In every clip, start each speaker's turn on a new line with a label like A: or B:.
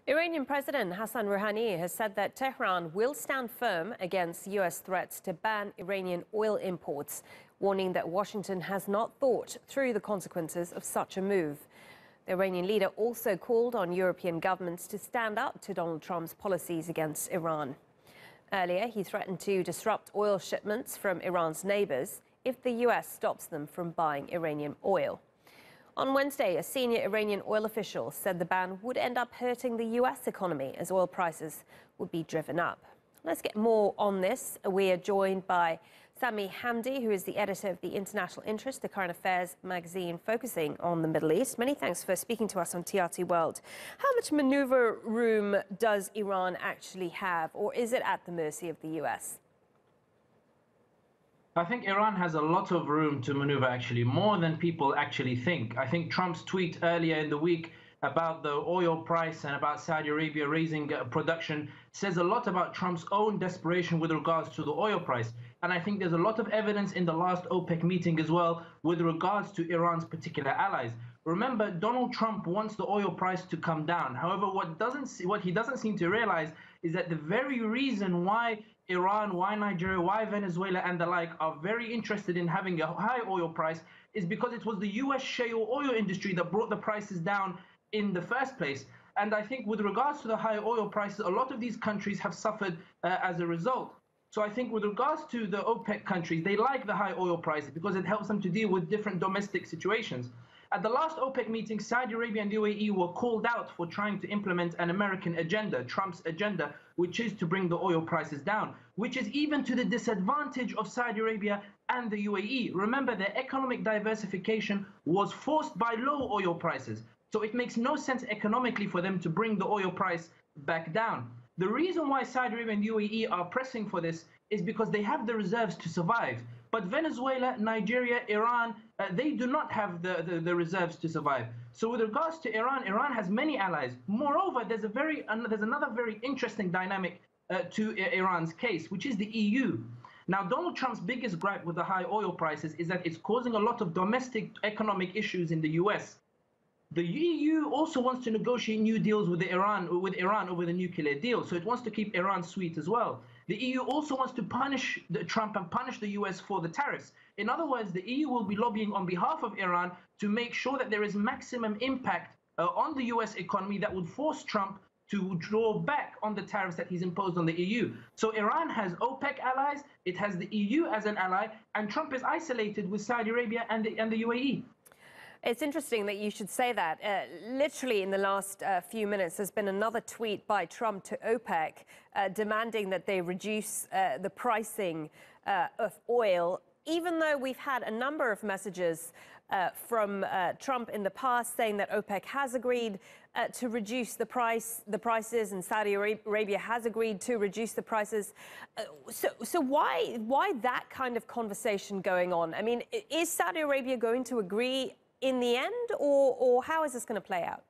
A: Iranian President Hassan Rouhani has said that Tehran will stand firm against U.S. threats to ban Iranian oil imports, warning that Washington has not thought through the consequences of such a move. The Iranian leader also called on European governments to stand up to Donald Trump's policies against Iran. Earlier, he threatened to disrupt oil shipments from Iran's neighbors if the U.S. stops them from buying Iranian oil. On Wednesday, a senior Iranian oil official said the ban would end up hurting the U.S. economy as oil prices would be driven up. Let's get more on this. We are joined by Sami Hamdi, who is the editor of the International Interest, the current affairs magazine focusing on the Middle East. Many thanks for speaking to us on TRT World. How much maneuver room does Iran actually have, or is it at the mercy of the U.S.?
B: I think Iran has a lot of room to maneuver, actually, more than people actually think. I think Trump's tweet earlier in the week about the oil price and about Saudi Arabia raising production says a lot about Trump's own desperation with regards to the oil price. And I think there's a lot of evidence in the last OPEC meeting as well with regards to Iran's particular allies. Remember, Donald Trump wants the oil price to come down. However, what he doesn't seem to realize is that the very reason why Iran, why Nigeria, why Venezuela and the like are very interested in having a high oil price is because it was the US shale oil industry that brought the prices down in the first place. And I think with regards to the high oil prices, a lot of these countries have suffered as a result. So I think with regards to the OPEC countries, they like the high oil prices because it helps them to deal with different domestic situations. At the last OPEC meeting, Saudi Arabia and the UAE were called out for trying to implement an American agenda, Trump's agenda, which is to bring the oil prices down, which is even to the disadvantage of Saudi Arabia and the UAE. Remember, their economic diversification was forced by low oil prices. So it makes no sense economically for them to bring the oil price back down. The reason why Saudi Arabia and the UAE are pressing for this is because they have the reserves to survive. But Venezuela, Nigeria, Iran, they do not have the reserves to survive. So with regards to Iran, Iran has many allies. Moreover, there's another very interesting dynamic to Iran's case, which is the EU. Now, Donald Trump's biggest gripe with the high oil prices is that it's causing a lot of domestic economic issues in the US. The EU also wants to negotiate new deals with Iran over the nuclear deal, so it wants to keep Iran sweet as well. The EU also wants to punish Trump and punish the US for the tariffs. In other words, the EU will be lobbying on behalf of Iran to make sure that there is maximum impact on the US economy that would force Trump to draw back on the tariffs that he's imposed on the EU. So Iran has OPEC allies, it has the EU as an ally, and Trump is isolated with Saudi Arabia and the UAE.
A: It's interesting that you should say that. Literally in the last few minutes, there's been another tweet by Trump to OPEC demanding that they reduce the pricing of oil, even though we've had a number of messages from Trump in the past saying that OPEC has agreed to reduce the prices, and Saudi Arabia has agreed to reduce the prices. So why that kind of conversation going on? I mean, is Saudi Arabia going to agree in the end, or how is this going to play out?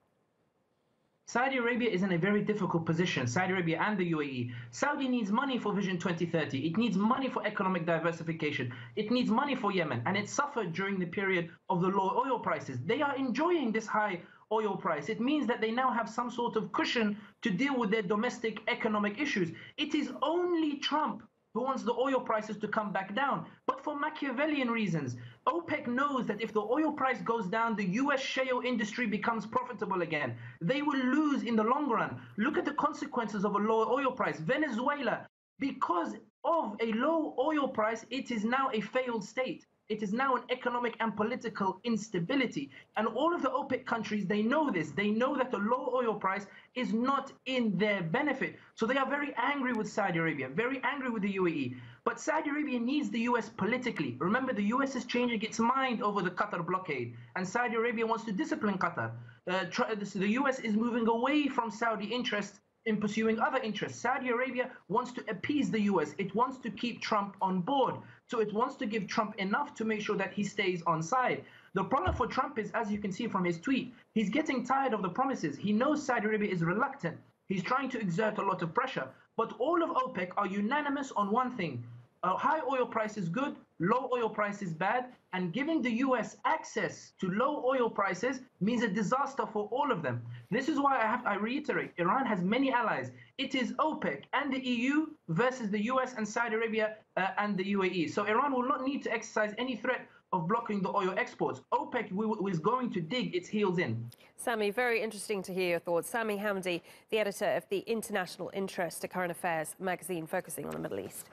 B: Saudi Arabia is in a very difficult position, Saudi Arabia and the UAE. Saudi needs money for Vision 2030. It needs money for economic diversification. It needs money for Yemen, and it suffered during the period of the low oil prices. They are enjoying this high oil price. It means that they now have some sort of cushion to deal with their domestic economic issues. It is only Trump who wants the oil prices to come back down, but for Machiavellian reasons. OPEC knows that if the oil price goes down, the US shale industry becomes profitable again. They will lose in the long run. Look at the consequences of a low oil price. Venezuela, because of a low oil price, it is now a failed state. It is now an economic and political instability. And all of the OPEC countries, they know this. They know that the low oil price is not in their benefit. So they are very angry with Saudi Arabia, very angry with the UAE. But Saudi Arabia needs the US politically. Remember, the US is changing its mind over the Qatar blockade, and Saudi Arabia wants to discipline Qatar. The US is moving away from Saudi interests in pursuing other interests. Saudi Arabia wants to appease the US. It wants to keep Trump on board. So it wants to give Trump enough to make sure that he stays on side. The problem for Trump is, as you can see from his tweet, he's getting tired of the promises. He knows Saudi Arabia is reluctant. He's trying to exert a lot of pressure. But all of OPEC are unanimous on one thing. A high oil price is good, low oil price is bad, and giving the US access to low oil prices means a disaster for all of them. This is why I reiterate, Iran has many allies. It is OPEC and the EU versus the US and Saudi Arabia and the UAE. So Iran will not need to exercise any threat of blocking the oil exports. OPEC is going to dig its heels in.
A: Sami, very interesting to hear your thoughts. Sami Hamdi, the editor of the International Interest to Current Affairs magazine focusing on the Middle East.